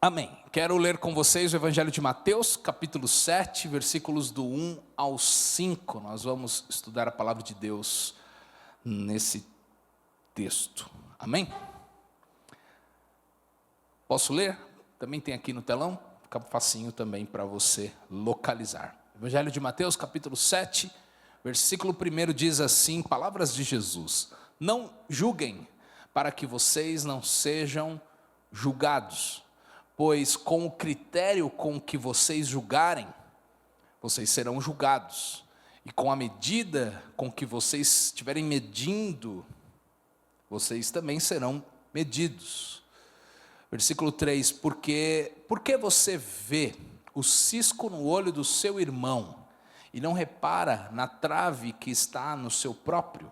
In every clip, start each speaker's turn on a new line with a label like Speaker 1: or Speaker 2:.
Speaker 1: Amém. Quero ler com vocês o Evangelho de Mateus, capítulo 7, versículos do 1 ao 5. Nós vamos estudar a palavra de Deus nesse texto. Amém? Posso ler? Também tem aqui no telão, fica facinho também para você localizar. Evangelho de Mateus, capítulo 7, versículo 1 diz assim, palavras de Jesus: não julguem, para que vocês não sejam julgados. Pois com o critério com que vocês julgarem, vocês serão julgados. E com a medida com que vocês estiverem medindo, vocês também serão medidos. Versículo 3, por que você vê o cisco no olho do seu irmão e não repara na trave que está no seu próprio?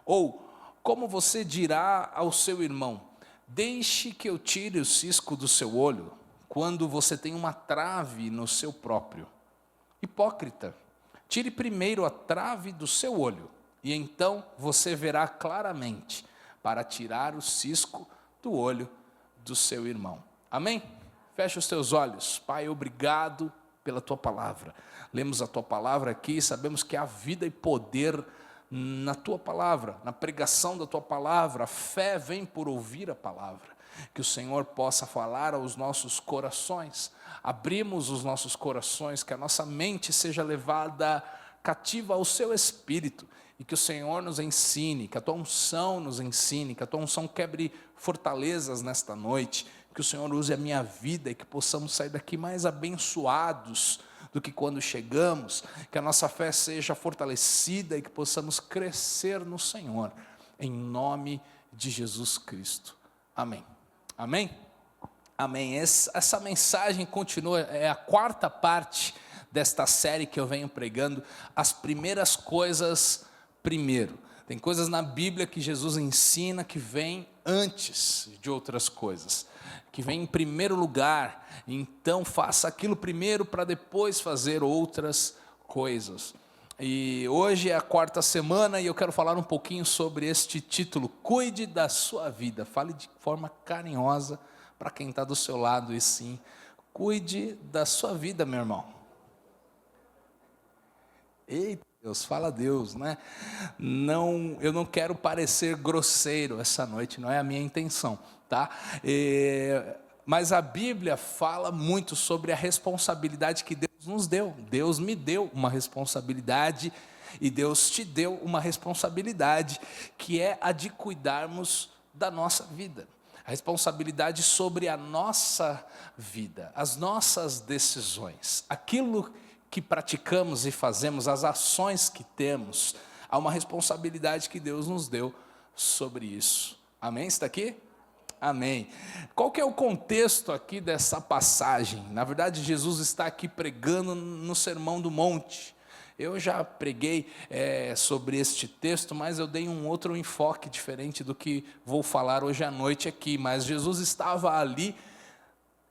Speaker 1: Ou como você dirá ao seu irmão: deixe que eu tire o cisco do seu olho, quando você tem uma trave no seu próprio? Hipócrita, tire primeiro a trave do seu olho, e então você verá claramente para tirar o cisco do olho do seu irmão. Amém? Feche os teus olhos. Pai, obrigado pela tua palavra. Lemos a tua palavra aqui e sabemos que há vida e poder na tua palavra, na pregação da tua palavra. A fé vem por ouvir a palavra. Que o Senhor possa falar aos nossos corações. Abrimos os nossos corações, que a nossa mente seja levada cativa ao seu espírito, e que o Senhor nos ensine, que a tua unção nos ensine, que a tua unção quebre fortalezas nesta noite, que o Senhor use a minha vida e que possamos sair daqui mais abençoados do que quando chegamos, que a nossa fé seja fortalecida e que possamos crescer no Senhor, em nome de Jesus Cristo. Amém. Amém? Amém. Essa mensagem continua, é a quarta parte desta série que eu venho pregando, as primeiras coisas primeiro. Tem coisas na Bíblia que Jesus ensina que vem antes de outras coisas, que vem em primeiro lugar. Então faça aquilo primeiro para depois fazer outras coisas. E hoje é a quarta semana e eu quero falar um pouquinho sobre este título: cuide da sua vida. Fale de forma carinhosa para quem está do seu lado, e sim, cuide da sua vida, meu irmão. Eita Deus, fala Deus, né? Não, eu não quero parecer grosseiro essa noite, não é a minha intenção, tá? Mas a Bíblia fala muito sobre a responsabilidade que Deus nos deu. Deus me deu uma responsabilidade e Deus te deu uma responsabilidade, que é a de cuidarmos da nossa vida. A responsabilidade sobre a nossa vida, as nossas decisões, aquilo que praticamos e fazemos, as ações que temos. Há uma responsabilidade que Deus nos deu sobre isso. Amém? Está aqui? Amém. Qual que é o contexto aqui dessa passagem? Na verdade, Jesus está aqui pregando no Sermão do Monte. Eu já preguei sobre este texto, mas eu dei um outro enfoque diferente do que vou falar hoje à noite aqui. Mas Jesus estava ali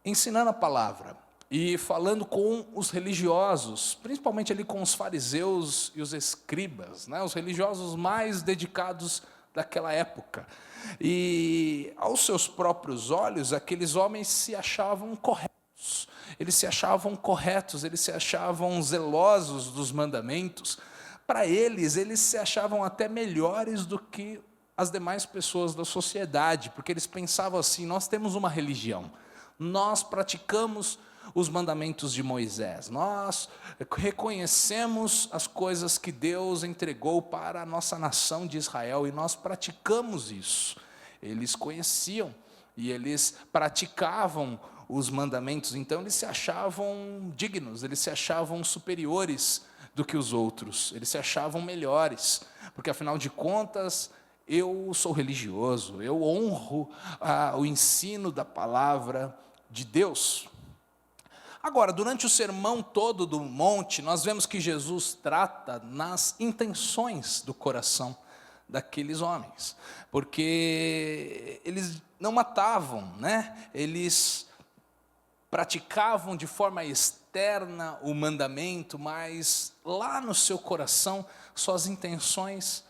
Speaker 1: ensinando a palavra e falando com os religiosos, principalmente ali com os fariseus e os escribas, né? Os religiosos mais dedicados daquela época. E aos seus próprios olhos, aqueles homens se achavam corretos, eles se achavam zelosos dos mandamentos. Para eles se achavam até melhores do que as demais pessoas da sociedade, porque eles pensavam assim: nós temos uma religião, nós praticamos os mandamentos de Moisés, nós reconhecemos as coisas que Deus entregou para a nossa nação de Israel e nós praticamos isso. Eles conheciam e eles praticavam os mandamentos, então eles se achavam dignos, eles se achavam superiores do que os outros, eles se achavam melhores, porque afinal de contas eu sou religioso, eu honro o ensino da palavra de Deus. Agora, durante o sermão todo do monte, nós vemos que Jesus trata nas intenções do coração daqueles homens, porque eles não matavam, né? Eles praticavam de forma externa o mandamento, mas lá no seu coração, suas intenções,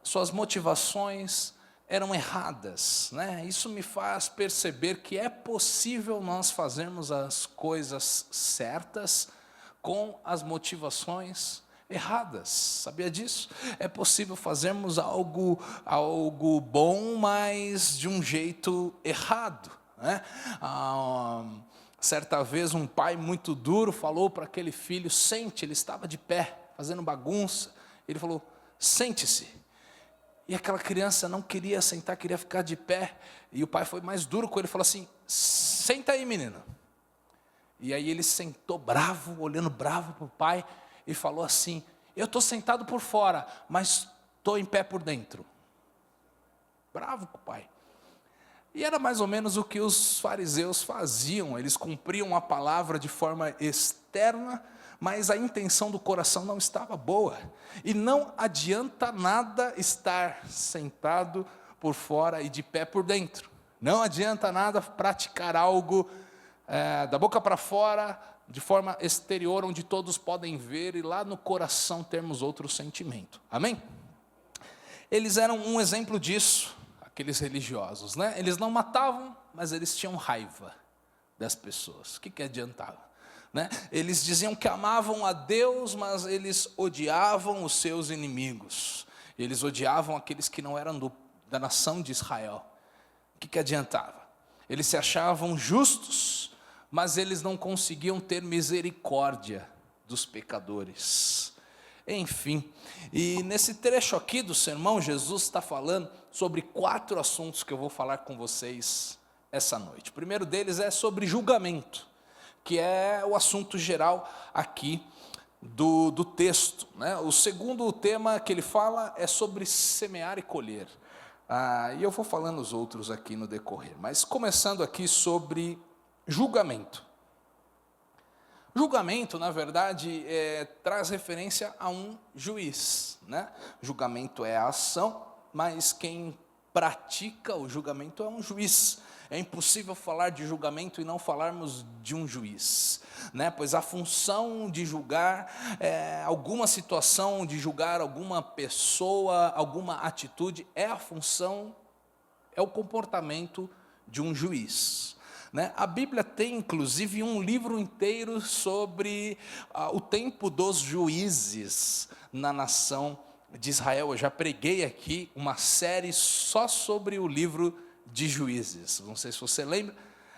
Speaker 1: suas motivações eram erradas, né? Isso me faz perceber que é possível nós fazermos as coisas certas com as motivações erradas. Sabia disso? É possível fazermos algo bom, mas de um jeito errado, né? Certa vez um pai muito duro falou para aquele filho: sente. Ele estava de pé, fazendo bagunça. Ele falou: sente-se. E aquela criança não queria sentar, queria ficar de pé. E o pai foi mais duro com ele, falou assim: senta aí, menino. E aí ele sentou bravo, olhando bravo para o pai, e falou assim: eu estou sentado por fora, mas estou em pé por dentro. Bravo com o pai. E era mais ou menos o que os fariseus faziam. Eles cumpriam a palavra de forma externa, mas a intenção do coração não estava boa. E não adianta nada estar sentado por fora e de pé por dentro. Não adianta nada praticar algo da boca para fora, de forma exterior, onde todos podem ver, e lá no coração termos outro sentimento. Amém? Eles eram um exemplo disso, aqueles religiosos, né? Eles não matavam, mas eles tinham raiva das pessoas. O que adiantava? Né? Eles diziam que amavam a Deus, mas eles odiavam os seus inimigos. Eles odiavam aqueles que não eram da nação de Israel. O que adiantava? Eles se achavam justos, mas eles não conseguiam ter misericórdia dos pecadores. Enfim, e nesse trecho aqui do sermão, Jesus está falando sobre 4 assuntos que eu vou falar com vocês essa noite. O primeiro deles é sobre julgamento, que é o assunto geral aqui do texto, né? O segundo tema que ele fala é sobre semear e colher. E eu vou falando os outros aqui no decorrer, mas começando aqui sobre julgamento. Julgamento, na verdade, traz referência a um juiz, né? Julgamento é a ação, mas quem pratica o julgamento é um juiz. É impossível falar de julgamento e não falarmos de um juiz, né? Pois a função de julgar alguma situação, de julgar alguma pessoa, alguma atitude, é o comportamento de um juiz. Né? A Bíblia tem inclusive um livro inteiro sobre o tempo dos juízes na nação de Israel. Eu já preguei aqui uma série só sobre o livro de Juízes. Não sei se você lembra,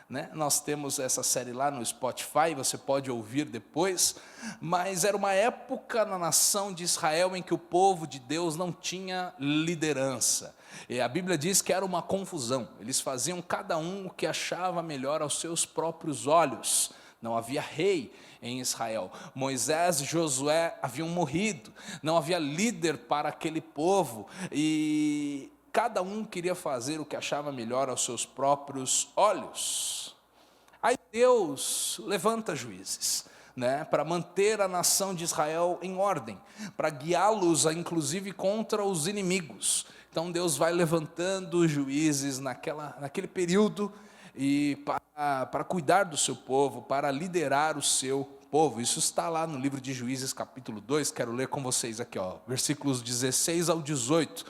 Speaker 1: né? Nós temos essa série lá no Spotify, você pode ouvir depois. Mas era uma época na nação de Israel em que o povo de Deus não tinha liderança. E a Bíblia diz que era uma confusão. Eles faziam cada um o que achava melhor aos seus próprios olhos. Não havia rei em Israel. Moisés e Josué haviam morrido. Não havia líder para aquele povo. E cada um queria fazer o que achava melhor aos seus próprios olhos. Aí Deus levanta juízes, né, para manter a nação de Israel em ordem, para guiá-los, inclusive, contra os inimigos. Então Deus vai levantando juízes naquele período e para cuidar do seu povo, para liderar o seu povo. Isso está lá no livro de Juízes, capítulo 2, quero ler com vocês aqui, versículos 16 ao 18.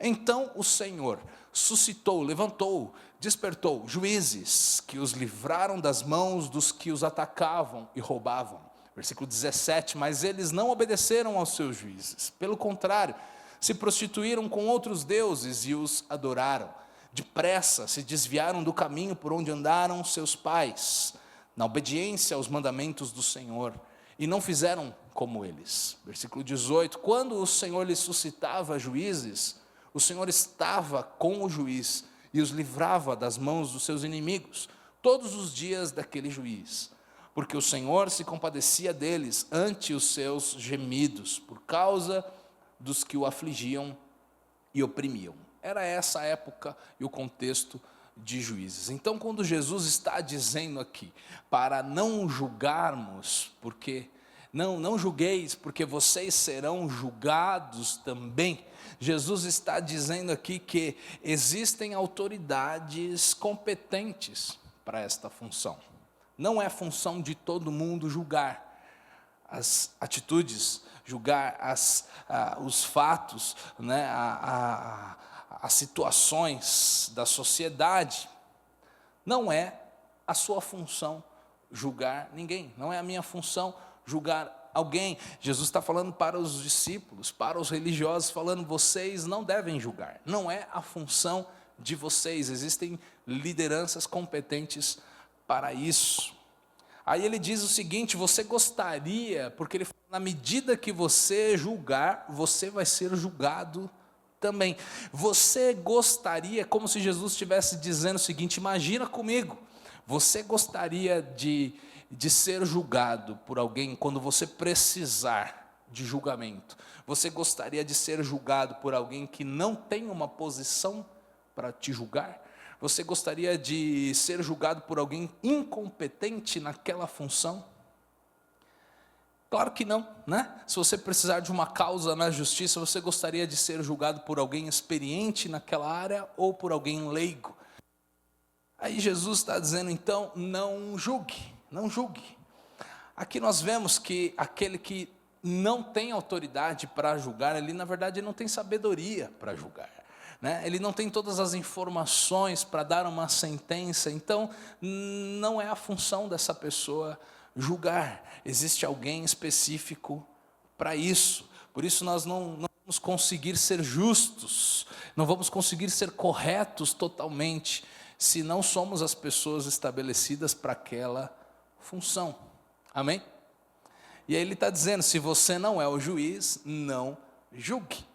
Speaker 1: Então o Senhor suscitou, levantou, despertou juízes que os livraram das mãos dos que os atacavam e roubavam. Versículo 17, mas eles não obedeceram aos seus juízes, pelo contrário, se prostituíram com outros deuses e os adoraram. Depressa se desviaram do caminho por onde andaram seus pais, na obediência aos mandamentos do Senhor, e não fizeram como eles. Versículo 18, quando o Senhor lhes suscitava juízes, o Senhor estava com o juiz e os livrava das mãos dos seus inimigos, todos os dias daquele juiz, porque o Senhor se compadecia deles ante os seus gemidos, por causa dos que o afligiam e oprimiam. Era essa a época e o contexto de Juízes. Então, quando Jesus está dizendo aqui, para não julgarmos, porque não julgueis, porque vocês serão julgados também. Jesus está dizendo aqui que existem autoridades competentes para esta função. Não é função de todo mundo julgar as atitudes, julgar os fatos, né, as situações da sociedade, não é a sua função julgar ninguém, não é a minha função julgar alguém. Jesus está falando para os discípulos, para os religiosos, falando: vocês não devem julgar, não é a função de vocês, existem lideranças competentes para isso. Aí ele diz o seguinte: você gostaria, porque ele fala, na medida que você julgar, você vai ser julgado também. Você gostaria, como se Jesus estivesse dizendo o seguinte: imagina comigo, você gostaria de ser julgado por alguém quando você precisar de julgamento? Você gostaria de ser julgado por alguém que não tem uma posição para te julgar? Você gostaria de ser julgado por alguém incompetente naquela função? Claro que não, né? Se você precisar de uma causa na justiça, você gostaria de ser julgado por alguém experiente naquela área ou por alguém leigo? Aí Jesus está dizendo, então, não julgue, não julgue. Aqui nós vemos que aquele que não tem autoridade para julgar, ele na verdade não tem sabedoria para julgar, né? Ele não tem todas as informações para dar uma sentença, então não é a função dessa pessoa julgar. Existe alguém específico para isso. Por isso nós não vamos conseguir ser justos, não vamos conseguir ser corretos totalmente, se não somos as pessoas estabelecidas para aquela função. Amém? E aí ele está dizendo, se você não é o juiz, não julgue.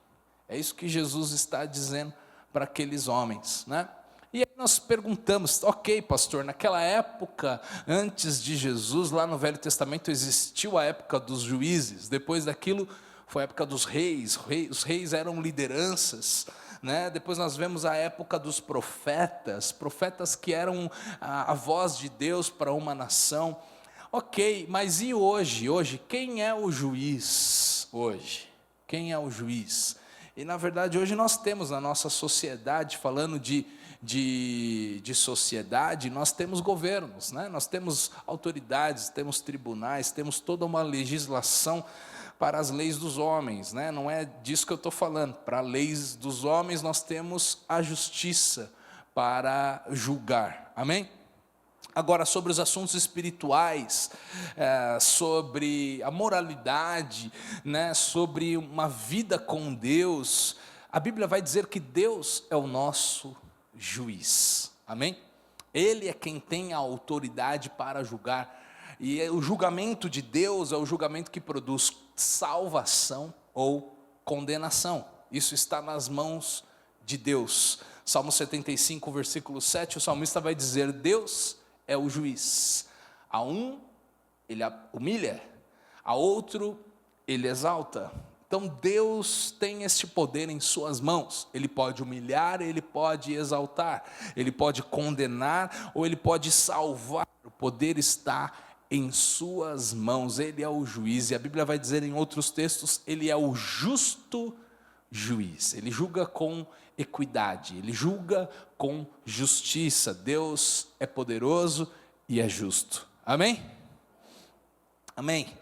Speaker 1: É isso que Jesus está dizendo para aqueles homens, né? E aí nós perguntamos, ok, pastor, naquela época, antes de Jesus, lá no Velho Testamento, existiu a época dos juízes, depois daquilo foi a época dos reis, os reis eram lideranças, né? Depois nós vemos a época dos profetas que eram a voz de Deus para uma nação. Ok, mas e hoje? Hoje, quem é o juiz hoje? Quem é o juiz? E na verdade hoje nós temos na nossa sociedade, falando de sociedade, nós temos governos, né? Nós temos autoridades, temos tribunais, temos toda uma legislação para as leis dos homens, né? Não é disso que eu estou falando. Para leis dos homens nós temos a justiça para julgar, amém? Agora, sobre os assuntos espirituais, sobre a moralidade, né, sobre uma vida com Deus, a Bíblia vai dizer que Deus é o nosso juiz, amém? Ele é quem tem a autoridade para julgar, e o julgamento de Deus é o julgamento que produz salvação ou condenação. Isso está nas mãos de Deus. Salmo 75, versículo 7, o salmista vai dizer: Deus é o juiz. A um ele humilha, a outro ele exalta. Então Deus tem este poder em suas mãos. Ele pode humilhar, ele pode exaltar, ele pode condenar ou ele pode salvar. O poder está em suas mãos. Ele é o juiz, e a Bíblia vai dizer em outros textos, ele é o justo juiz. Ele julga com equidade, ele julga com justiça. Deus é poderoso e é justo. Amém? Amém?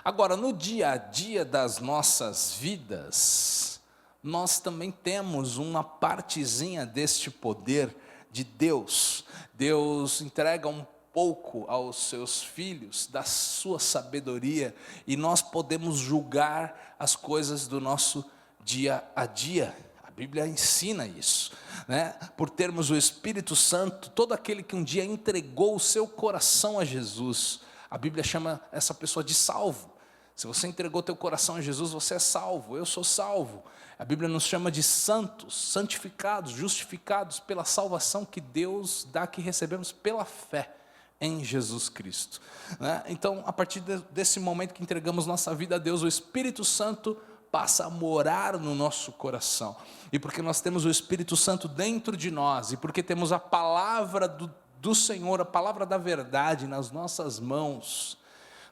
Speaker 1: Agora, no dia a dia das nossas vidas, nós também temos uma partezinha deste poder de Deus. Deus entrega um pouco aos seus filhos da sua sabedoria, e nós podemos julgar as coisas do nosso dia a dia. A Bíblia ensina isso, né? Por termos o Espírito Santo, todo aquele que um dia entregou o seu coração a Jesus, a Bíblia chama essa pessoa de salvo. Se você entregou teu coração a Jesus, você é salvo, eu sou salvo. A Bíblia nos chama de santos, santificados, justificados pela salvação que Deus dá, que recebemos pela fé em Jesus Cristo, né? Então, a partir desse momento que entregamos nossa vida a Deus, o Espírito Santo passa a morar no nosso coração. E porque nós temos o Espírito Santo dentro de nós, e porque temos a palavra do Senhor, a palavra da verdade nas nossas mãos,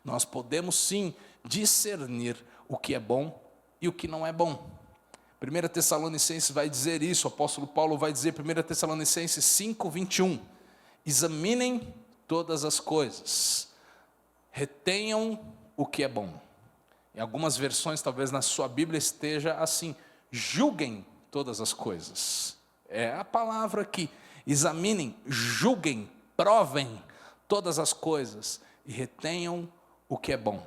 Speaker 1: nós podemos sim discernir o que é bom e o que não é bom. 1 Tessalonicenses vai dizer isso, o apóstolo Paulo vai dizer, 1 Tessalonicenses 5, 21, examinem todas as coisas, retenham o que é bom. Em algumas versões, talvez na sua Bíblia esteja assim: julguem todas as coisas. É a palavra aqui. Examinem, julguem, provem todas as coisas e retenham o que é bom.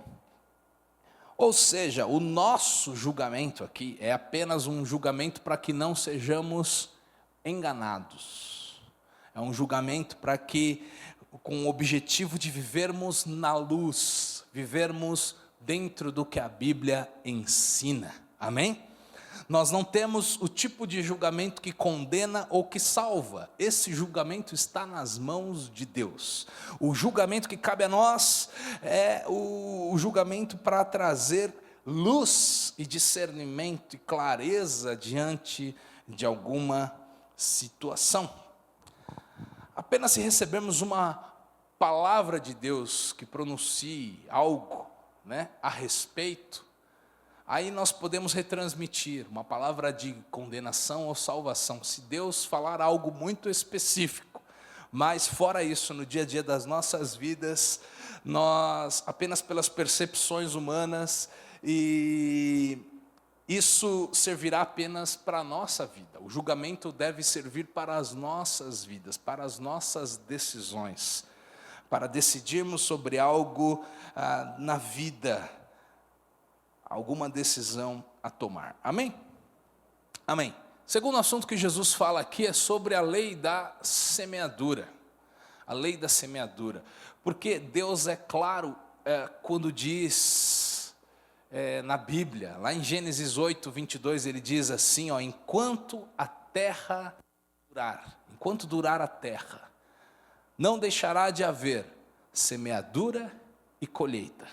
Speaker 1: Ou seja, o nosso julgamento aqui é apenas um julgamento para que não sejamos enganados. É um julgamento para que, com o objetivo de vivermos na luz, vivermos dentro do que a Bíblia ensina. Amém? Nós não temos o tipo de julgamento que condena ou que salva. Esse julgamento está nas mãos de Deus. O julgamento que cabe a nós é o julgamento para trazer luz e discernimento e clareza diante de alguma situação. Apenas se recebermos uma palavra de Deus que pronuncie algo, a respeito, aí nós podemos retransmitir uma palavra de condenação ou salvação, se Deus falar algo muito específico. Mas fora isso, no dia a dia das nossas vidas, nós, apenas pelas percepções humanas, e isso servirá apenas para a nossa vida. O julgamento deve servir para as nossas vidas, para as nossas decisões, para decidirmos sobre algo na vida, alguma decisão a tomar. Amém? Amém. Segundo assunto que Jesus fala aqui é sobre a lei da semeadura. A lei da semeadura. Porque Deus é claro quando diz na Bíblia, lá em Gênesis 8, 22, ele diz assim, enquanto a terra durar, enquanto durar a terra, não deixará de haver semeadura e colheita,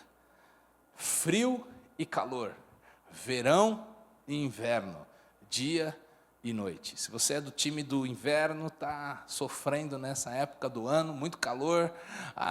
Speaker 1: frio e calor, verão e inverno, dia e noite. Se você é do time do inverno, está sofrendo nessa época do ano, muito calor,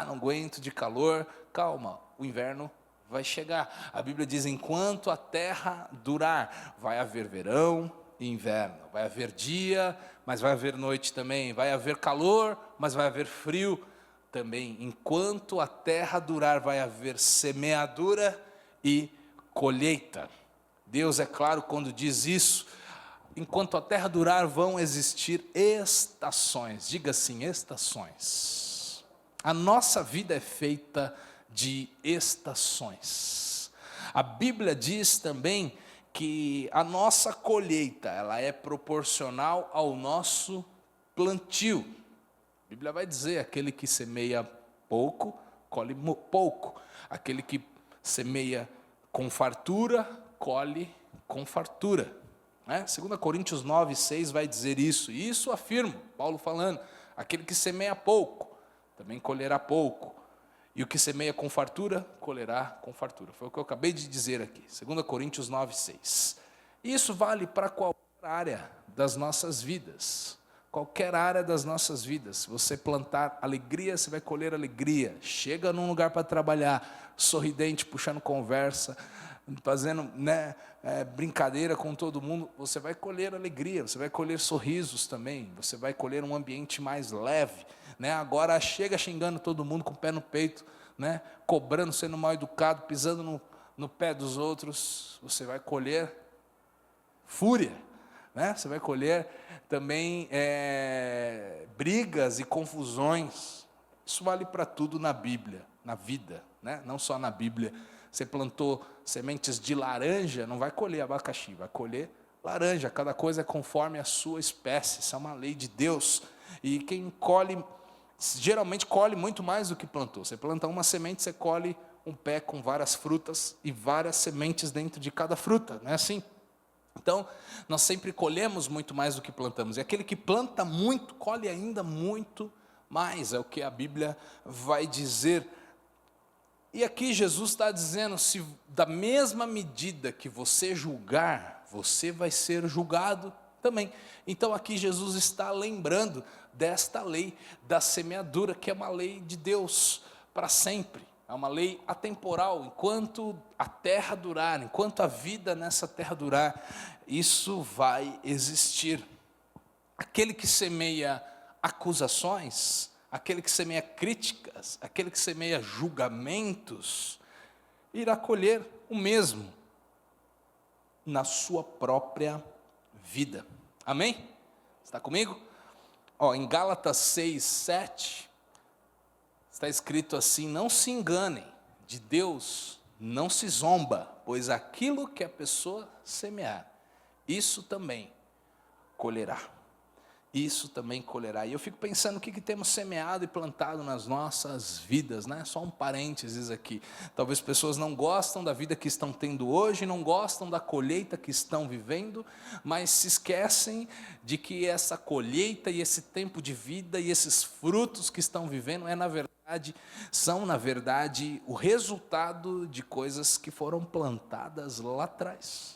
Speaker 1: não aguento de calor, calma, o inverno vai chegar. A Bíblia diz, enquanto a terra durar, vai haver verão e inverno, vai haver dia, mas vai haver noite também, vai haver calor, mas vai haver frio também. Enquanto a terra durar, vai haver semeadura e colheita. Deus é claro quando diz isso. Enquanto a terra durar, vão existir estações. Diga assim, estações. A nossa vida é feita de estações. A Bíblia diz também que a nossa colheita, ela é proporcional ao nosso plantio. A Bíblia vai dizer, aquele que semeia pouco, colhe pouco. Aquele que semeia com fartura, colhe com fartura. 2 Coríntios 9, 6 vai dizer isso. E isso afirma, Paulo falando, aquele que semeia pouco, também colherá pouco. E o que semeia com fartura, colherá com fartura. Foi o que eu acabei de dizer aqui. 2 Coríntios 9, 6. Isso vale para qualquer área das nossas vidas. Qualquer área das nossas vidas. Se você plantar alegria, você vai colher alegria. Chega num lugar para trabalhar, sorridente, puxando conversa, fazendo brincadeira com todo mundo, você vai colher alegria, você vai colher sorrisos também, você vai colher um ambiente mais leve. Agora chega xingando todo mundo com o pé no peito, cobrando, sendo mal educado, pisando no pé dos outros, você vai colher fúria. Você vai colher também brigas e confusões. Isso vale para tudo na Bíblia, na vida, não só na Bíblia. Você plantou sementes de laranja, não vai colher abacaxi, vai colher laranja. Cada coisa é conforme a sua espécie, isso é uma lei de Deus. E quem colhe, geralmente colhe muito mais do que plantou. Você planta uma semente, você colhe um pé com várias frutas e várias sementes dentro de cada fruta, não é assim? Então, nós sempre colhemos muito mais do que plantamos. E aquele que planta muito, colhe ainda muito mais. É o que a Bíblia vai dizer. E aqui Jesus está dizendo, se da mesma medida que você julgar, você vai ser julgado também. Então aqui Jesus está lembrando desta lei da semeadura, que é uma lei de Deus para sempre. É uma lei atemporal, enquanto a terra durar, enquanto a vida nessa terra durar, isso vai existir. Aquele que semeia acusações, aquele que semeia críticas, aquele que semeia julgamentos, irá colher o mesmo na sua própria vida. Amém? Está comigo? Em Gálatas 6:7, está escrito assim: não se enganem, de Deus não se zomba, pois aquilo que a pessoa semear, isso também colherá. Isso também colherá. E eu fico pensando o que temos semeado e plantado nas nossas vidas, né? Só um parênteses aqui. Talvez pessoas não gostam da vida que estão tendo hoje, não gostam da colheita que estão vivendo, mas se esquecem de que essa colheita e esse tempo de vida e esses frutos que estão vivendo são na verdade o resultado de coisas que foram plantadas lá atrás.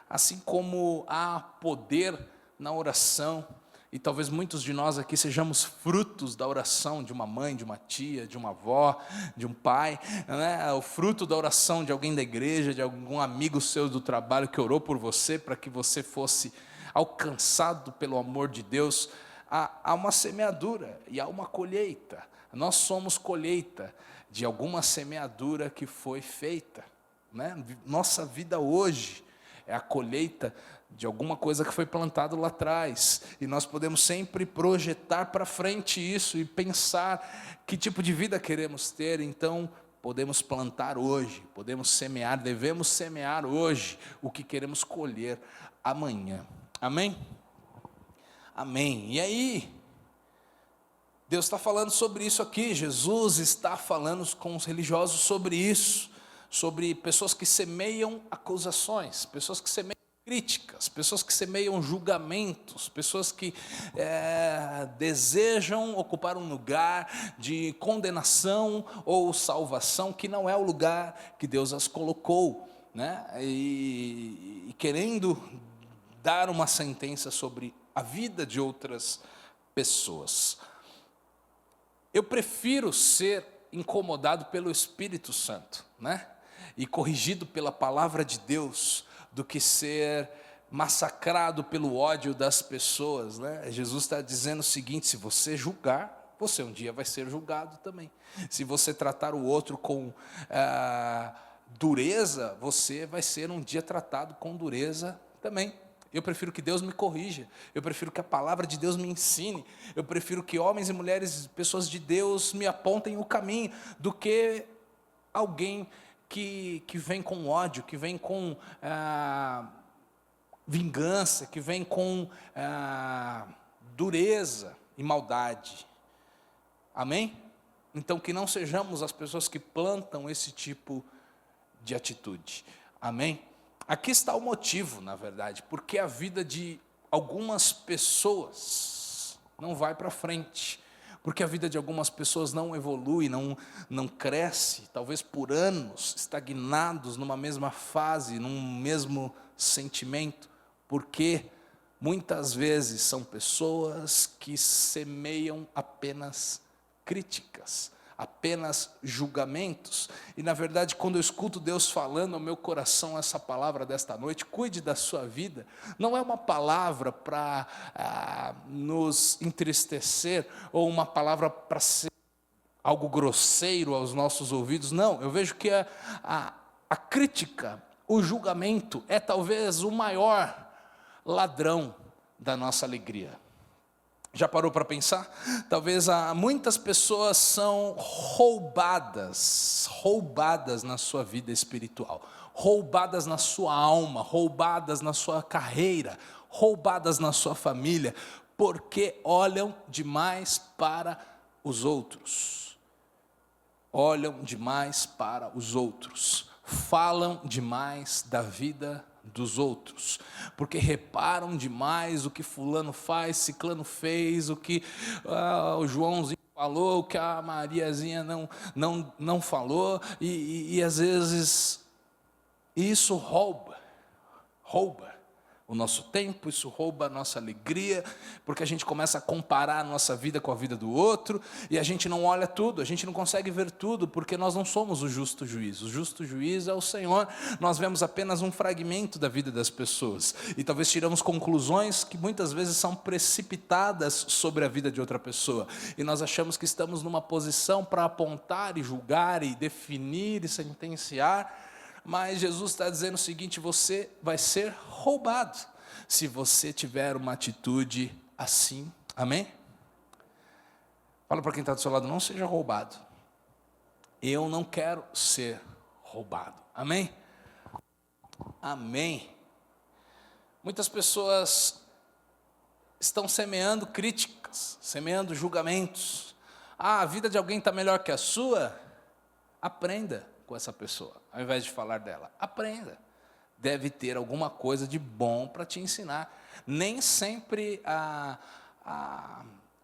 Speaker 1: Assim como há poder na oração, e talvez muitos de nós aqui sejamos frutos da oração de uma mãe, de uma tia, de uma avó, de um pai, né? O fruto da oração de alguém da igreja, de algum amigo seu do trabalho que orou por você, para que você fosse alcançado pelo amor de Deus. Há uma semeadura e há uma colheita. Nós somos colheita de alguma semeadura que foi feita, né? Nossa vida hoje é a colheita de alguma coisa que foi plantado lá atrás, e nós podemos sempre projetar para frente isso e pensar que tipo de vida queremos ter. Então podemos plantar hoje, podemos semear, devemos semear hoje o que queremos colher amanhã. Amém? Amém. E aí, Deus está falando sobre isso aqui, Jesus está falando com os religiosos sobre isso, sobre pessoas que semeiam acusações, pessoas que semeiam críticas, pessoas que semeiam julgamentos, pessoas que desejam ocupar um lugar de condenação ou salvação, que não é o lugar que Deus as colocou, né? E querendo dar uma sentença sobre a vida de outras pessoas. Eu prefiro ser incomodado pelo Espírito Santo, né? E corrigido pela palavra de Deus, do que ser massacrado pelo ódio das pessoas, né? Jesus está dizendo o seguinte: se você julgar, você um dia vai ser julgado também. Se você tratar o outro com dureza, você vai ser um dia tratado com dureza também. Eu prefiro que Deus me corrija, eu prefiro que a palavra de Deus me ensine, eu prefiro que homens e mulheres, pessoas de Deus, me apontem o caminho, do que alguém que vem com ódio, que vem com vingança, que vem com dureza e maldade. Amém? Então que não sejamos as pessoas que plantam esse tipo de atitude. Amém? Aqui está o motivo, na verdade, porque a vida de algumas pessoas não vai para frente, porque a vida de algumas pessoas não evolui, não cresce, talvez por anos, estagnados numa mesma fase, num mesmo sentimento, porque muitas vezes são pessoas que semeiam apenas críticas, apenas julgamentos. E na verdade, quando eu escuto Deus falando ao meu coração essa palavra desta noite, cuide da sua vida, não é uma palavra para nos entristecer, ou uma palavra para ser algo grosseiro aos nossos ouvidos. Não, eu vejo que a crítica, o julgamento é talvez o maior ladrão da nossa alegria. Já parou para pensar? Talvez muitas pessoas são roubadas na sua vida espiritual, roubadas na sua alma, roubadas na sua carreira, roubadas na sua família, porque olham demais para os outros. Olham demais para os outros, falam demais da vida dos outros, porque reparam demais o que fulano faz, ciclano fez, o que o Joãozinho falou, o que a Mariazinha não falou, e às vezes isso rouba o nosso tempo, isso rouba a nossa alegria, porque a gente começa a comparar a nossa vida com a vida do outro, e a gente não olha tudo, a gente não consegue ver tudo, porque nós não somos o justo juiz. O justo juiz é o Senhor. Nós vemos apenas um fragmento da vida das pessoas, e talvez tiramos conclusões que muitas vezes são precipitadas sobre a vida de outra pessoa, e nós achamos que estamos numa posição para apontar e julgar e definir e sentenciar. Mas Jesus está dizendo o seguinte: você vai ser roubado, se você tiver uma atitude assim. Amém? Fala para quem está do seu lado, não seja roubado. Eu não quero ser roubado. Amém? Amém. Muitas pessoas estão semeando críticas, semeando julgamentos. A vida de alguém está melhor que a sua? Aprenda com essa pessoa, ao invés de falar dela. Aprenda. Deve ter alguma coisa de bom para te ensinar. Nem sempre a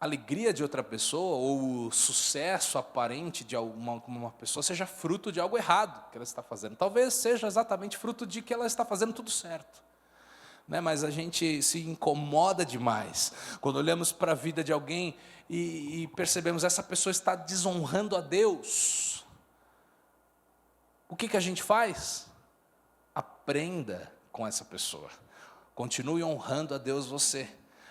Speaker 1: alegria de outra pessoa ou o sucesso aparente de uma pessoa seja fruto de algo errado que ela está fazendo. Talvez seja exatamente fruto de que ela está fazendo tudo certo. Mas a gente se incomoda demais quando olhamos para a vida de alguém e percebemos que essa pessoa está desonrando a Deus. O que a gente faz? Aprenda com essa pessoa. Continue honrando a Deus você.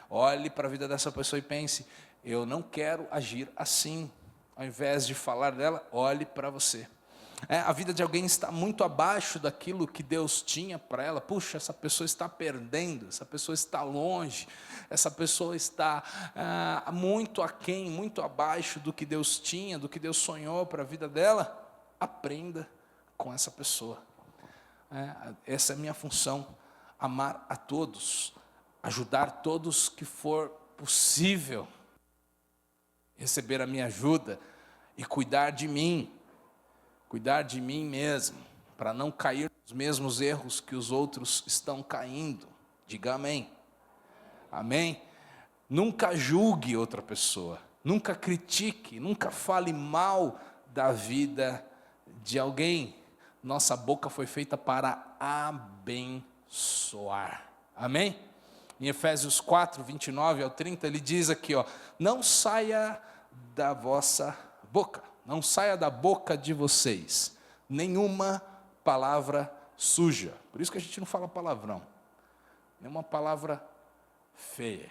Speaker 1: Olhe para a vida dessa pessoa e pense, eu não quero agir assim. Ao invés de falar dela, olhe para você. A vida de alguém está muito abaixo daquilo que Deus tinha para ela. Puxa, essa pessoa está perdendo, essa pessoa está longe, essa pessoa está muito aquém, muito abaixo do que Deus tinha, do que Deus sonhou para a vida dela. Aprenda com essa pessoa. Essa é a minha função, amar a todos, ajudar todos que for possível, receber a minha ajuda e cuidar de mim mesmo, para não cair nos mesmos erros que os outros estão caindo. Diga amém. Amém? Nunca julgue outra pessoa, nunca critique, nunca fale mal da vida de alguém. Nossa boca foi feita para abençoar. Amém? Em Efésios 4, 29 ao 30, ele diz aqui, não saia da vossa boca, não saia da boca de vocês nenhuma palavra suja. Por isso que a gente não fala palavrão, nenhuma palavra feia,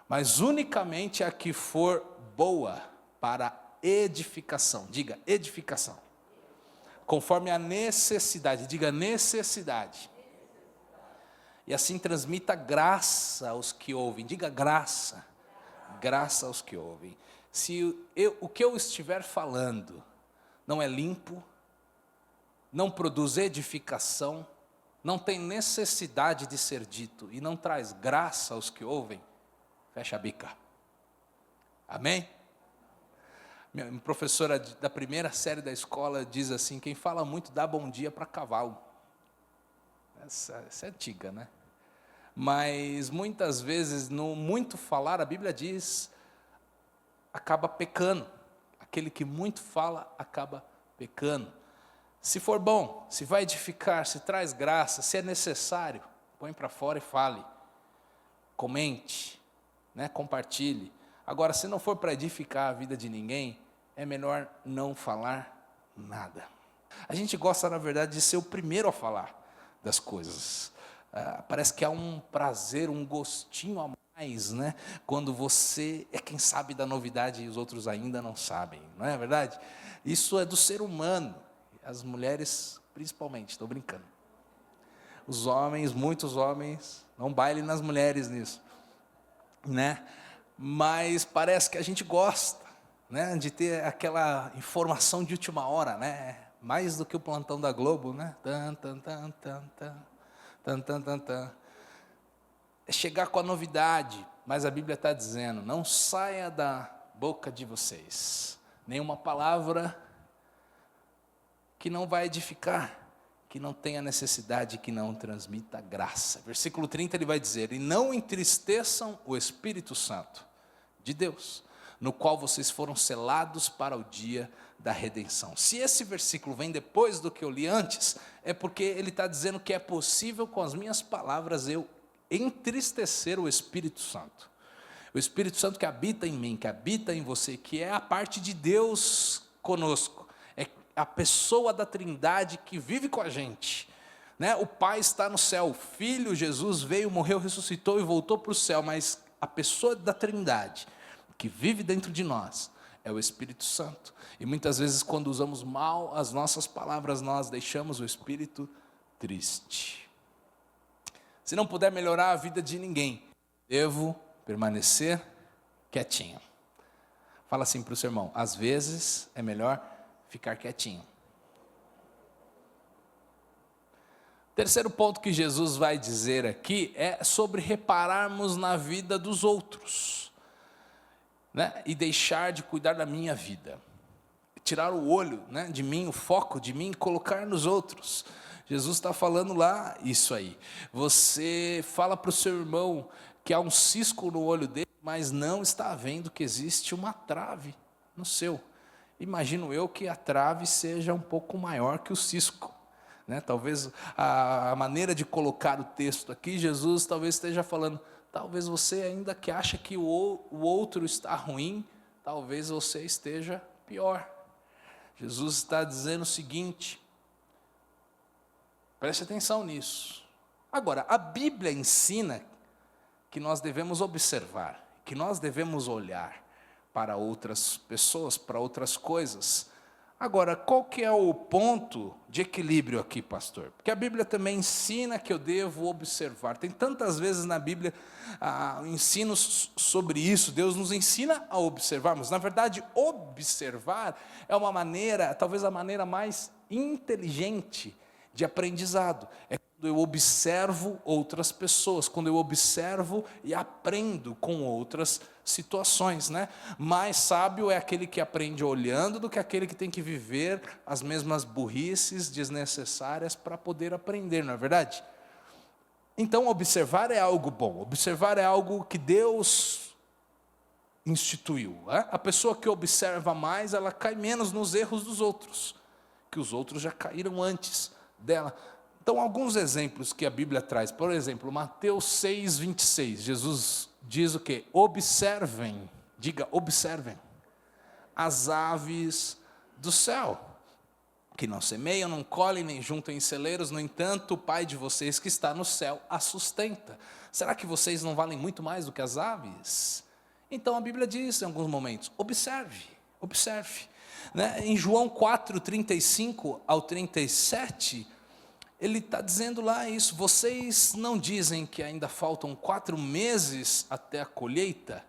Speaker 1: mas unicamente a que for boa para edificação. Diga edificação. Conforme a necessidade, diga necessidade. E assim transmita graça aos que ouvem. Diga graça. Graça aos que ouvem. Se o que eu estiver falando não é limpo, não produz edificação, não tem necessidade de ser dito e não traz graça aos que ouvem, fecha a bica. Amém? Minha professora da primeira série da escola diz assim, quem fala muito dá bom dia para cavalo. Essa é antiga, né? Mas muitas vezes, no muito falar, a Bíblia diz, acaba pecando. Aquele que muito fala, acaba pecando. Se for bom, se vai edificar, se traz graça, se é necessário, põe para fora e fale. Comente, compartilhe. Agora, se não for para edificar a vida de ninguém, é melhor não falar nada. A gente gosta, na verdade, de ser o primeiro a falar das coisas. Parece que há um prazer, um gostinho a mais, quando você é quem sabe da novidade e os outros ainda não sabem, não é verdade? Isso é do ser humano, as mulheres principalmente, estou brincando. Os homens, muitos homens, não baile nas mulheres nisso, Mas parece que a gente gosta, de ter aquela informação de última hora, mais do que o plantão da Globo, Tan, tan, tan, tan, tan. É chegar com a novidade, mas a Bíblia está dizendo, não saia da boca de vocês nenhuma palavra que não vai edificar, que não tenha necessidade, que não transmita graça. Versículo 30 ele vai dizer, e não entristeçam o Espírito Santo de Deus, no qual vocês foram selados para o dia da redenção. Se esse versículo vem depois do que eu li antes, é porque ele está dizendo que é possível com as minhas palavras eu entristecer o Espírito Santo. O Espírito Santo que habita em mim, que habita em você, que é a parte de Deus conosco, é a pessoa da Trindade que vive com a gente. O Pai está no céu, o Filho Jesus veio, morreu, ressuscitou e voltou para o céu, mas a pessoa da Trindade que vive dentro de nós é o Espírito Santo. E muitas vezes quando usamos mal as nossas palavras, nós deixamos o Espírito triste. Se não puder melhorar a vida de ninguém, devo permanecer quietinho. Fala assim para o seu irmão: às vezes é melhor ficar quietinho. Terceiro ponto que Jesus vai dizer aqui é sobre repararmos na vida dos outros, né? E deixar de cuidar da minha vida. Tirar o olho, né, de mim, o foco de mim, e colocar nos outros. Jesus está falando lá isso aí. Você fala para o seu irmão que há um cisco no olho dele, mas não está vendo que existe uma trave no seu. Imagino eu que a trave seja um pouco maior que o cisco, né? Talvez a maneira de colocar o texto aqui, Jesus talvez esteja falando, talvez você ainda que acha que o outro está ruim, talvez você esteja pior. Jesus está dizendo o seguinte, preste atenção nisso. Agora, a Bíblia ensina que nós devemos observar, que nós devemos olhar para outras pessoas, para outras coisas. Agora, qual que é o ponto de equilíbrio aqui, pastor? Porque a Bíblia também ensina que eu devo observar. Tem tantas vezes na Bíblia ensinos sobre isso. Deus nos ensina a observarmos. Na verdade, observar é uma maneira, talvez a maneira mais inteligente de aprendizado. É quando eu observo outras pessoas, quando eu observo e aprendo com outras situações, né? Mais sábio é aquele que aprende olhando do que aquele que tem que viver as mesmas burrices desnecessárias para poder aprender, não é verdade? Então, observar é algo bom, observar é algo que Deus instituiu, né? A pessoa que observa mais, ela cai menos nos erros dos outros, que os outros já caíram antes dela. Então, alguns exemplos que a Bíblia traz, por exemplo, Mateus 6, 26, Jesus diz o quê? Observem, diga, observem, as aves do céu, que não semeiam, não colhem, nem juntam em celeiros, no entanto, o Pai de vocês que está no céu a sustenta. Será que vocês não valem muito mais do que as aves? Então, a Bíblia diz em alguns momentos, observe, observe. Né? Em João 4, 35 ao 37, ele está dizendo lá isso, vocês não dizem que ainda faltam 4 meses até a colheita?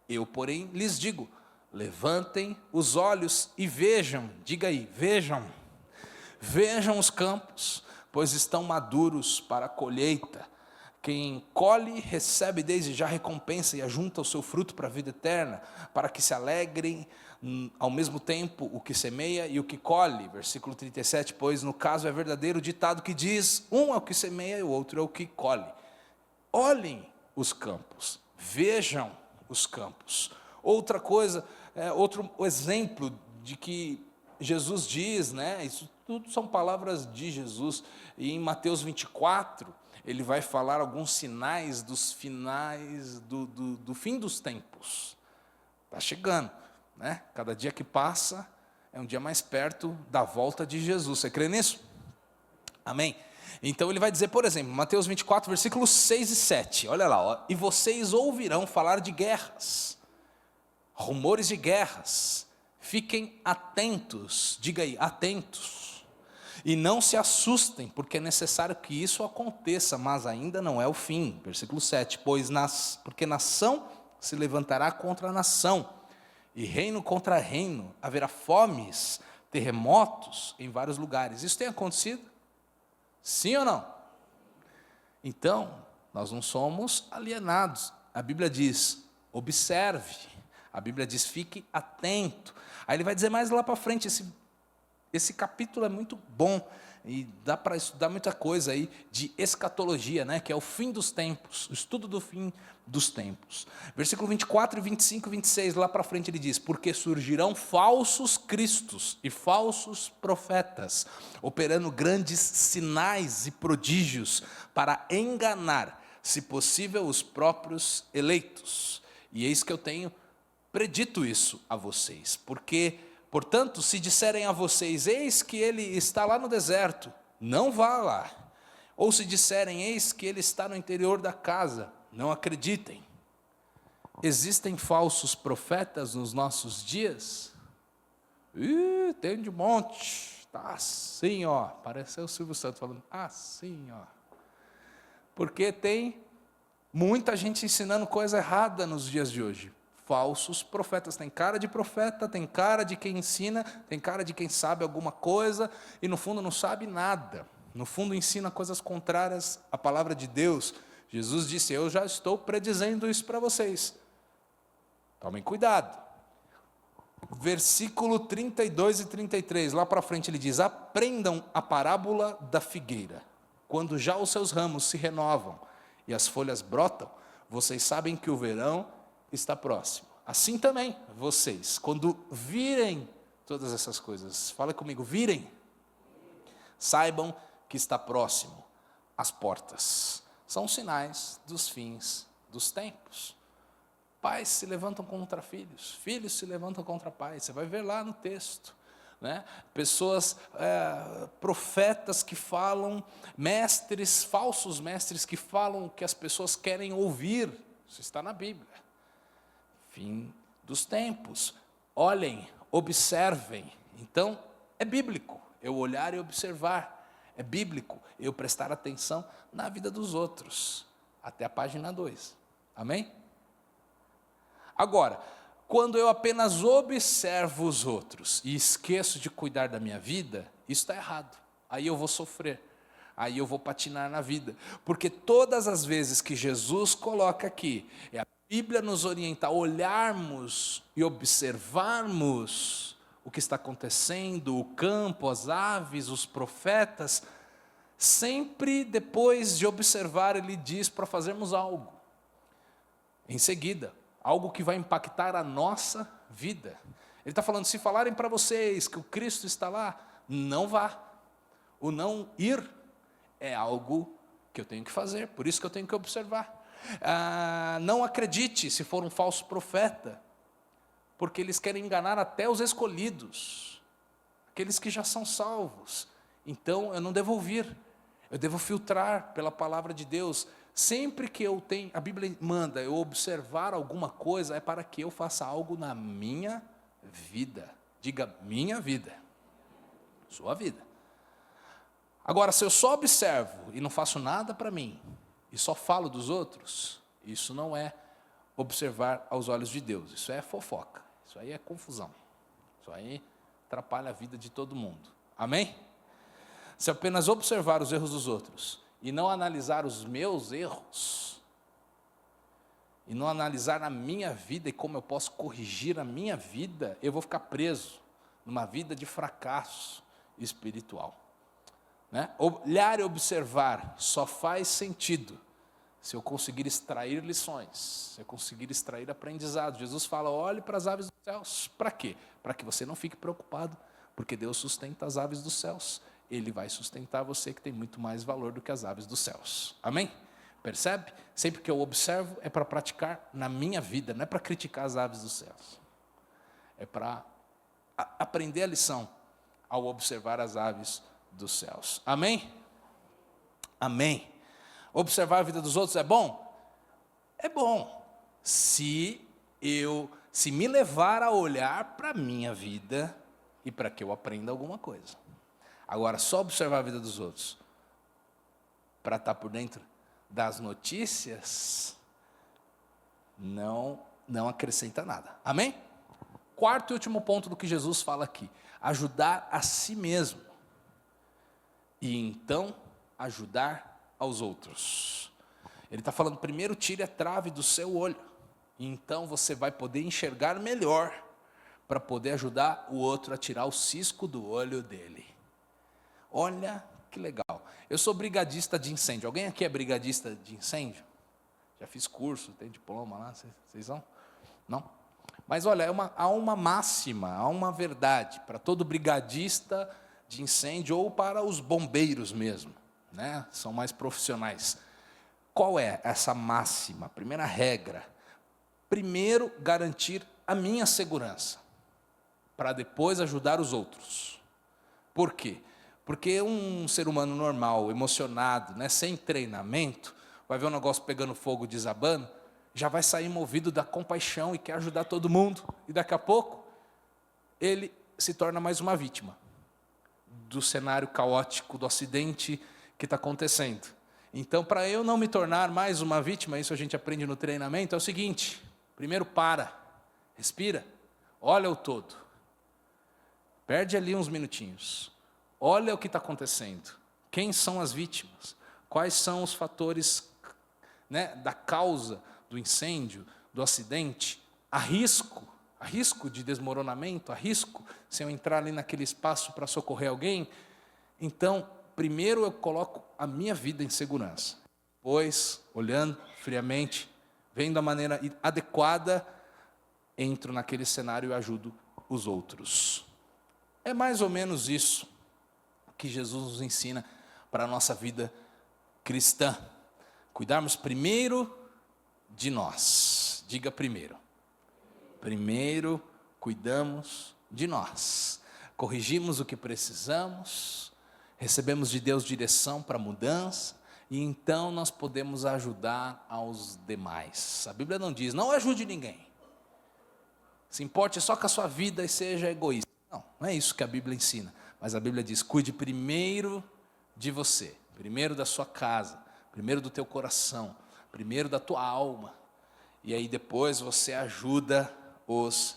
Speaker 1: Eu, porém, lhes digo, levantem os olhos e vejam, diga aí, vejam os campos, pois estão maduros para a colheita. Quem colhe, recebe desde já recompensa e ajunta o seu fruto para a vida eterna, para que se alegrem ao mesmo tempo o que semeia e o que colhe. Versículo 37, pois no caso é verdadeiro o ditado que diz, um é o que semeia e o outro é o que colhe. Olhem os campos, vejam os campos. Outra coisa, outro exemplo de que Jesus diz, né, isso tudo são palavras de Jesus, e em Mateus 24, ele vai falar alguns sinais dos finais, do fim dos tempos. Está chegando, né? Cada dia que passa é um dia mais perto da volta de Jesus. Você crê nisso? Amém? Então ele vai dizer, por exemplo, Mateus 24, versículos 6 e 7. Olha lá, ó, e vocês ouvirão falar de guerras, rumores de guerras. Fiquem atentos, diga aí, atentos. E não se assustem, porque é necessário que isso aconteça, mas ainda não é o fim. Versículo 7, porque nação se levantará contra nação, e reino contra reino, haverá fomes, terremotos em vários lugares. Isso tem acontecido? Sim ou não? Então, nós não somos alienados. A Bíblia diz, observe. A Bíblia diz, fique atento. Aí ele vai dizer mais lá para frente, esse capítulo é muito bom, e dá para estudar muita coisa aí de escatologia, né, que é o fim dos tempos, o estudo do fim dos tempos. Versículo 24, 25 e 26, lá para frente ele diz, porque surgirão falsos cristos e falsos profetas, operando grandes sinais e prodígios para enganar, se possível, os próprios eleitos. E eis que eu tenho predito isso a vocês, porque, portanto, se disserem a vocês, eis que ele está lá no deserto, não vá lá. Ou se disserem, eis que ele está no interior da casa, não acreditem. Existem falsos profetas nos nossos dias? Tem de monte, está assim, ó, pareceu o Silvio Santos falando, assim, ó. Porque tem muita gente ensinando coisa errada nos dias de hoje. Falsos profetas. Tem cara de profeta, tem cara de quem ensina, tem cara de quem sabe alguma coisa e no fundo não sabe nada. No fundo ensina coisas contrárias à palavra de Deus. Jesus disse: eu já estou predizendo isso para vocês. Tomem cuidado. Versículo 32 e 33, lá para frente ele diz: aprendam a parábola da figueira. Quando já os seus ramos se renovam e as folhas brotam, vocês sabem que o verão está próximo. Assim também vocês, quando virem todas essas coisas, fala comigo, virem, saibam que está próximo às portas. São sinais dos fins dos tempos. Pais se levantam contra filhos, filhos se levantam contra pais. Você vai ver lá no texto, né? Pessoas, profetas que falam, mestres, falsos mestres que falam o que as pessoas querem ouvir. Isso está na Bíblia. Fim dos tempos. Olhem, observem. Então, é bíblico eu olhar e observar. É bíblico eu prestar atenção na vida dos outros. Até a página 2. Amém? Agora, quando eu apenas observo os outros e esqueço de cuidar da minha vida, isso está errado. Aí eu vou sofrer. Aí eu vou patinar na vida. Porque todas as vezes que Jesus coloca aqui, é a Bíblia nos orienta a olharmos e observarmos o que está acontecendo, o campo, as aves, os profetas, sempre depois de observar, ele diz para fazermos algo. Em seguida, algo que vai impactar a nossa vida. Ele está falando, se falarem para vocês que o Cristo está lá, não vá. O não ir é algo que eu tenho que fazer, por isso que eu tenho que observar. Não acredite se for um falso profeta, porque eles querem enganar até os escolhidos, aqueles que já são salvos. Então eu não devo ouvir, eu devo filtrar pela palavra de Deus. Sempre que eu tenho, a Bíblia manda eu observar alguma coisa, é para que eu faça algo na minha vida. Diga, minha vida, sua vida. Agora, se eu só observo e não faço nada para mim, e só falo dos outros, isso não é observar aos olhos de Deus, isso é fofoca, isso aí é confusão, isso aí atrapalha a vida de todo mundo, amém? Se eu apenas observar os erros dos outros, e não analisar os meus erros, e não analisar a minha vida e como eu posso corrigir a minha vida, eu vou ficar preso numa vida de fracasso espiritual. Né? Olhar e observar só faz sentido se eu conseguir extrair lições, se eu conseguir extrair aprendizado. Jesus fala, olhe para as aves dos céus. Para quê? Para que você não fique preocupado, porque Deus sustenta as aves dos céus. Ele vai sustentar você, que tem muito mais valor do que as aves dos céus. Amém? Percebe? Sempre que eu observo é para praticar na minha vida, não é para criticar as aves dos céus. É para aprender a lição ao observar as aves dos céus. Amém? Amém. Observar a vida dos outros é bom? É bom. Se me levar a olhar para a minha vida e para que eu aprenda alguma coisa. Agora, só observar a vida dos outros para estar por dentro das notícias não acrescenta nada. Amém? Quarto e último ponto do que Jesus fala aqui: ajudar a si mesmo e então ajudar aos outros. Ele está falando, primeiro tire a trave do seu olho, e então você vai poder enxergar melhor, para poder ajudar o outro a tirar o cisco do olho dele. Olha que legal. Eu sou brigadista de incêndio. Alguém aqui é brigadista de incêndio? Já fiz curso, tem diploma lá, vocês são? Não? Mas olha, há uma máxima, há uma verdade para todo brigadista de incêndio, ou para os bombeiros mesmo, né? São mais profissionais. Qual é essa máxima? Primeira regra: primeiro garantir a minha segurança, para depois ajudar os outros. Por quê? Porque um ser humano normal, emocionado, né, sem treinamento, vai ver um negócio pegando fogo, desabando, já vai sair movido da compaixão e quer ajudar todo mundo, e daqui a pouco ele se torna mais uma vítima do cenário caótico, do acidente que está acontecendo. Então, para eu não me tornar mais uma vítima, isso a gente aprende no treinamento, é o seguinte: primeiro para, respira, olha o todo, perde ali uns minutinhos, olha o que está acontecendo, quem são as vítimas, quais são os fatores, né, da causa do incêndio, do acidente, há risco de desmoronamento, há risco se eu entrar ali naquele espaço para socorrer alguém. Então, primeiro eu coloco a minha vida em segurança. Depois, olhando friamente, vendo a maneira adequada, entro naquele cenário e ajudo os outros. É mais ou menos isso que Jesus nos ensina para a nossa vida cristã. Cuidarmos primeiro de nós. Diga primeiro. Primeiro cuidamos de nós. Corrigimos o que precisamos, recebemos de Deus direção para mudança, e então nós podemos ajudar aos demais. A Bíblia não diz, não ajude ninguém. Se importe só com a sua vida e seja egoísta. Não é isso que a Bíblia ensina. Mas a Bíblia diz, cuide primeiro de você, primeiro da sua casa, primeiro do teu coração, primeiro da tua alma. E aí depois você ajuda os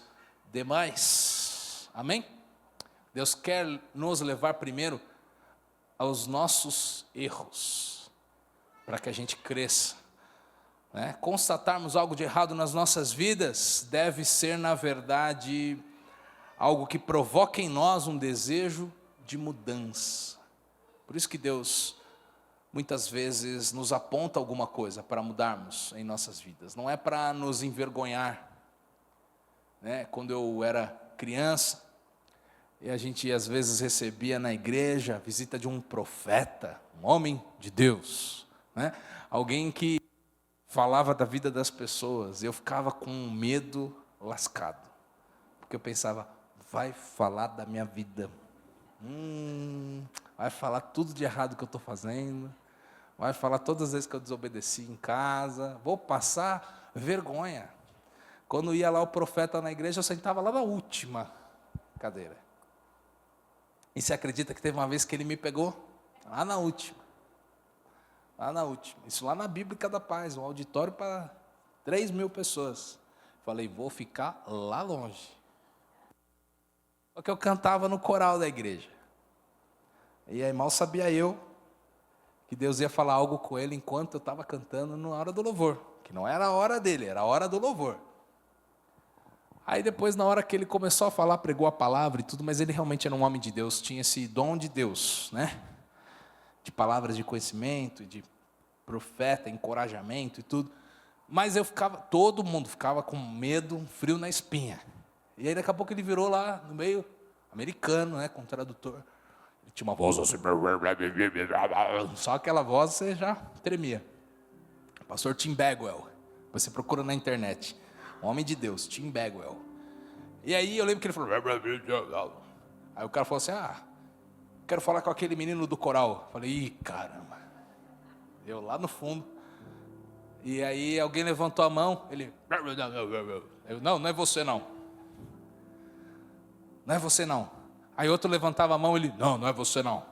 Speaker 1: demais. Amém? Deus quer nos levar primeiro aos nossos erros, para que a gente cresça, né? Constatarmos algo de errado nas nossas vidas deve ser, na verdade, algo que provoque em nós um desejo de mudança. Por isso que Deus muitas vezes nos aponta alguma coisa para mudarmos em nossas vidas. Não é para nos envergonhar, né? Quando eu era criança, e a gente às vezes recebia na igreja a visita de um profeta, um homem de Deus, né? Alguém que falava da vida das pessoas. Eu ficava com um medo lascado, porque eu pensava, vai falar da minha vida, vai falar tudo de errado que eu estou fazendo, vai falar todas as vezes que eu desobedeci em casa, vou passar vergonha. Quando ia lá o profeta na igreja, eu sentava lá na última cadeira. E você acredita que teve uma vez que ele me pegou? Lá na última. Isso lá na Bíblica da Paz, um auditório para 3.000 pessoas. Falei, vou ficar lá longe. Só que eu cantava no coral da igreja. E aí mal sabia eu que Deus ia falar algo com ele enquanto eu estava cantando na hora do louvor. Que não era a hora dele, era a hora do louvor. Aí depois, na hora que ele começou a falar, pregou a palavra e tudo, mas ele realmente era um homem de Deus, tinha esse dom de Deus, né? De palavras de conhecimento, de profeta, encorajamento e tudo. Mas todo mundo ficava com medo, um frio na espinha. E aí daqui a pouco ele virou lá no meio americano, né, com o tradutor. Ele tinha uma voz assim, só aquela voz você já tremia. Pastor Tim Bagwell, você procura na internet. Um homem de Deus, Tim Bagwell. E aí eu lembro que ele falou. Aí o cara falou assim, quero falar com aquele menino do coral. Falei, ih, caramba. Eu lá no fundo. E aí alguém levantou a mão, ele. Eu, não é você não. Não é você não. Aí outro levantava a mão, ele, não é você não.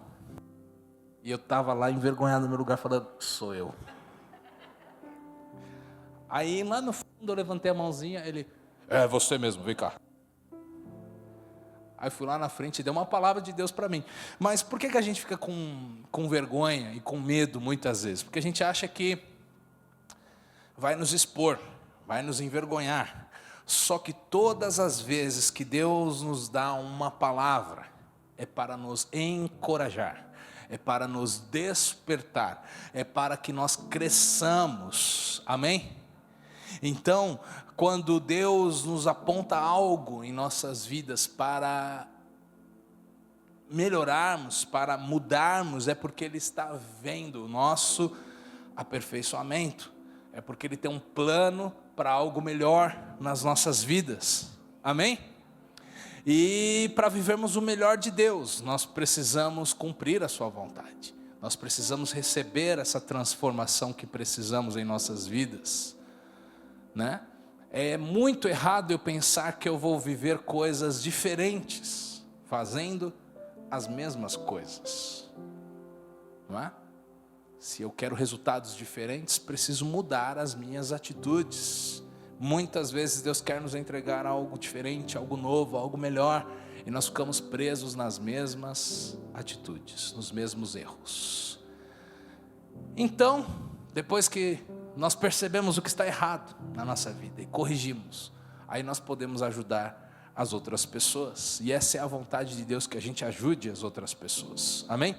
Speaker 1: E eu estava lá envergonhado no meu lugar, falando, sou eu. Aí lá no fundo eu levantei a mãozinha, ele, é você mesmo, vem cá. Aí fui lá na frente e dei uma palavra de Deus para mim. Mas por que a gente fica com vergonha e com medo muitas vezes? Porque a gente acha que vai nos expor, vai nos envergonhar. Só que todas as vezes que Deus nos dá uma palavra, é para nos encorajar, é para nos despertar, é para que nós cresçamos, amém? Então, quando Deus nos aponta algo em nossas vidas para melhorarmos, para mudarmos, é porque Ele está vendo o nosso aperfeiçoamento, é porque Ele tem um plano para algo melhor nas nossas vidas, amém? E para vivermos o melhor de Deus, nós precisamos cumprir a sua vontade, nós precisamos receber essa transformação que precisamos em nossas vidas, né? É muito errado eu pensar que eu vou viver coisas diferentes, fazendo as mesmas coisas, não é? Se eu quero resultados diferentes, preciso mudar as minhas atitudes. Muitas vezes Deus quer nos entregar algo diferente, algo novo, algo melhor, e nós ficamos presos nas mesmas atitudes, nos mesmos erros. Então, depois que nós percebemos o que está errado na nossa vida e corrigimos, aí nós podemos ajudar as outras pessoas. E essa é a vontade de Deus, que a gente ajude as outras pessoas. Amém?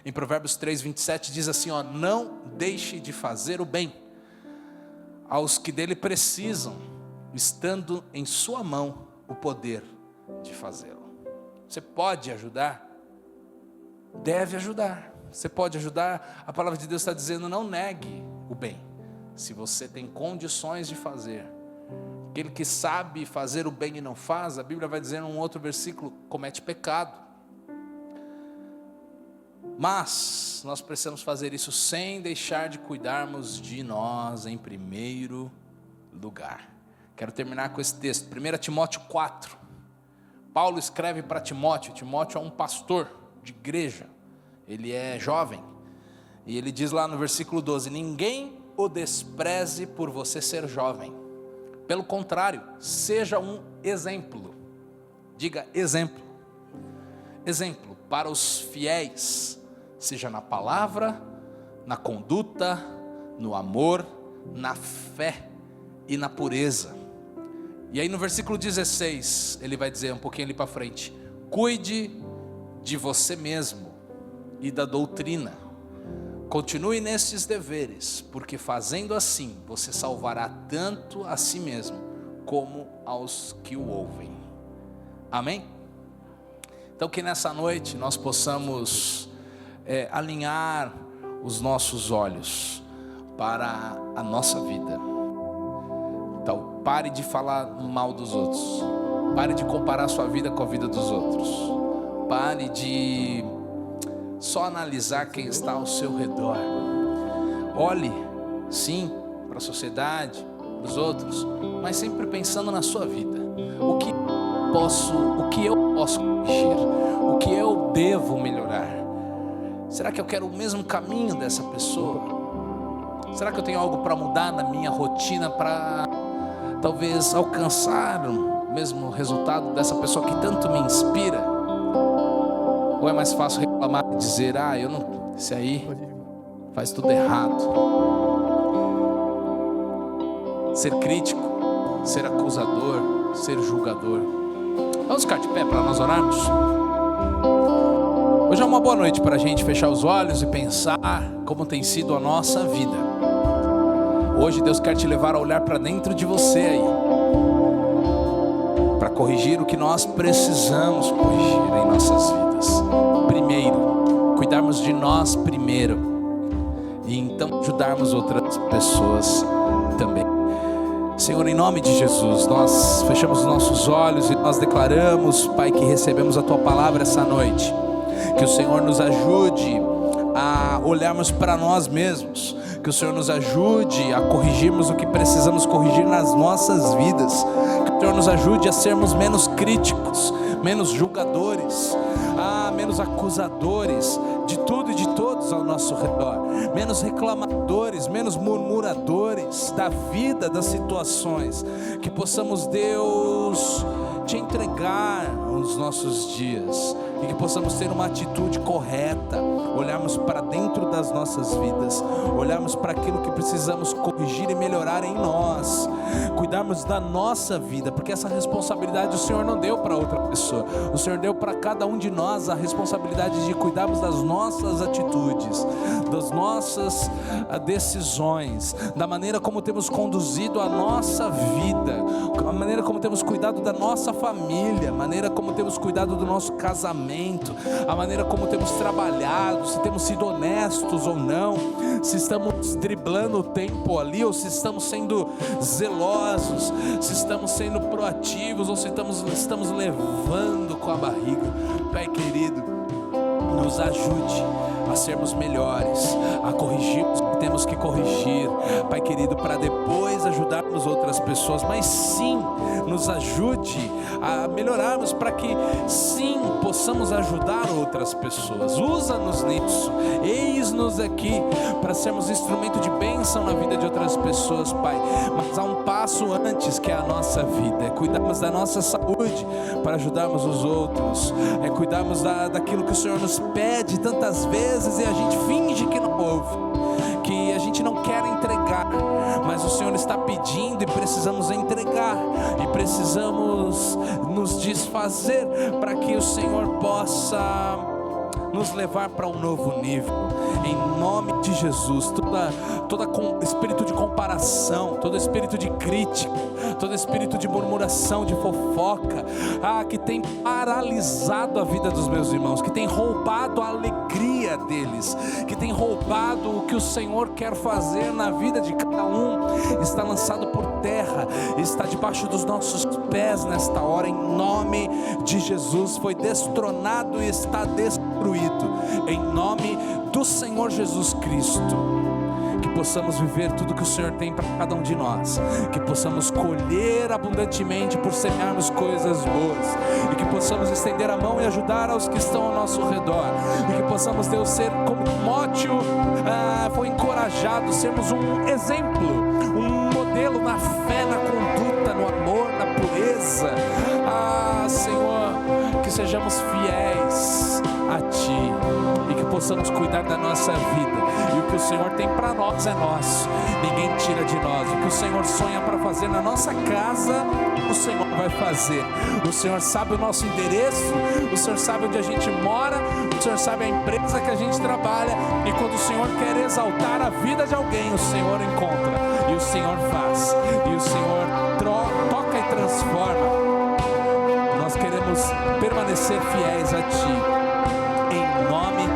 Speaker 1: Em Provérbios 3:27 diz assim, não deixe de fazer o bem aos que dele precisam, estando em sua mão o poder de fazê-lo. Você pode ajudar? Deve ajudar. Você pode ajudar. A palavra de Deus está dizendo, não negue o bem, se você tem condições de fazer. Aquele que sabe fazer o bem e não faz, a Bíblia vai dizer num outro versículo, comete pecado. Mas nós precisamos fazer isso sem deixar de cuidarmos de nós em primeiro lugar. Quero terminar com esse texto, 1 Timóteo 4. Paulo escreve para Timóteo. Timóteo é um pastor de igreja, ele é jovem, e ele diz lá no versículo 12, ninguém o despreze por você ser jovem. Pelo contrário, seja um exemplo. Diga exemplo. Exemplo para os fiéis, seja na palavra, na conduta, no amor, na fé e na pureza. E aí no versículo 16, ele vai dizer um pouquinho ali para frente, cuide de você mesmo e da doutrina. Continue nestes deveres, porque fazendo assim, você salvará tanto a si mesmo, como aos que o ouvem. Amém? Então que nessa noite nós possamos alinhar os nossos olhos para a nossa vida. Então pare de falar mal dos outros, pare de comparar sua vida com a vida dos outros, pare de só analisar quem está ao seu redor. Olhe, sim, para a sociedade, para os outros, mas sempre pensando na sua vida. O que eu posso corrigir? O que eu devo melhorar? Será que eu quero o mesmo caminho dessa pessoa? Será que eu tenho algo para mudar na minha rotina para talvez alcançar o mesmo resultado dessa pessoa que tanto me inspira? Ou é mais fácil reclamar e dizer, esse aí faz tudo errado. Ser crítico, ser acusador, ser julgador. Vamos ficar de pé para nós orarmos? Hoje é uma boa noite para a gente fechar os olhos e pensar como tem sido a nossa vida. Hoje Deus quer te levar a olhar para dentro de você aí, para corrigir o que nós precisamos corrigir em nossas vidas. Primeiro, cuidarmos de nós primeiro, e então ajudarmos outras pessoas também. Senhor, em nome de Jesus, nós fechamos os nossos olhos e nós declaramos, Pai, que recebemos a Tua palavra essa noite. Que o Senhor nos ajude a olharmos para nós mesmos, que o Senhor nos ajude a corrigirmos o que precisamos corrigir nas nossas vidas, que o Senhor nos ajude a sermos menos críticos, menos julgadores, menos acusadores de tudo e de todos ao nosso redor, menos reclamadores, menos murmuradores da vida, das situações, que possamos, Deus, te entregar os nossos dias e que possamos ter uma atitude correta, olharmos para dentro das nossas vidas, olharmos para aquilo que precisamos corrigir e melhorar em nós, cuidarmos da nossa vida, porque essa responsabilidade o Senhor não deu para outra pessoa, o Senhor deu para cada um de nós a responsabilidade de cuidarmos das nossas atitudes, das nossas decisões, da maneira como temos conduzido a nossa vida, a maneira como temos cuidado da nossa família, a maneira como temos cuidado do nosso casamento, a maneira como temos trabalhado, se temos sido honestos ou não, se estamos driblando o tempo ali, ou se estamos sendo zelosos, se estamos sendo proativos, ou se estamos levando com a barriga. Pai querido, nos ajude a sermos melhores, a corrigirmos o que temos que corrigir, Pai querido, para depois ajudarmos outras pessoas, mas sim, nos ajude a melhorarmos, para que sim, possamos ajudar outras pessoas. Usa-nos nisso, eis-nos aqui para sermos instrumento de bênção na vida de outras pessoas, Pai. Mas há um passo antes, que é a nossa vida, é cuidarmos da nossa saúde para ajudarmos os outros, é cuidarmos daquilo que o Senhor nos pede tantas vezes e a gente finge que não ouve, que a gente não quer entregar, mas o Senhor está pedindo e precisamos entregar, e precisamos nos desfazer para que o Senhor possa nos levar para um novo nível, em nome de Jesus. Todo espírito de comparação, todo espírito de crítica, todo espírito de murmuração, de fofoca, que tem paralisado a vida dos meus irmãos, que tem roubado a alegria deles, que tem roubado o que o Senhor quer fazer na vida de cada um, está lançado por terra, está debaixo dos nossos pés nesta hora, em nome de Jesus. Foi destronado e está destruído, em nome do Senhor Jesus Cristo. Que possamos viver tudo que o Senhor tem para cada um de nós, que possamos colher abundantemente por semearmos coisas boas, e que possamos estender a mão e ajudar aos que estão ao nosso redor, e que possamos, Deus, ser como Timóteo foi encorajado, sermos um exemplo, um modelo na fé, na conduta, no amor, na pureza. Senhor, que sejamos fiéis a Ti, e que possamos cuidar da nossa vida, e o que o Senhor tem para nós é nosso, ninguém tira de nós. O que o Senhor sonha para fazer na nossa casa, o Senhor vai fazer. O Senhor sabe o nosso endereço, o Senhor sabe onde a gente mora, o Senhor sabe a empresa que a gente trabalha, e quando o Senhor quer exaltar a vida de alguém, o Senhor encontra, e o Senhor faz, e o Senhor toca e transforma. Nós queremos permanecer fiéis a Ti, em nome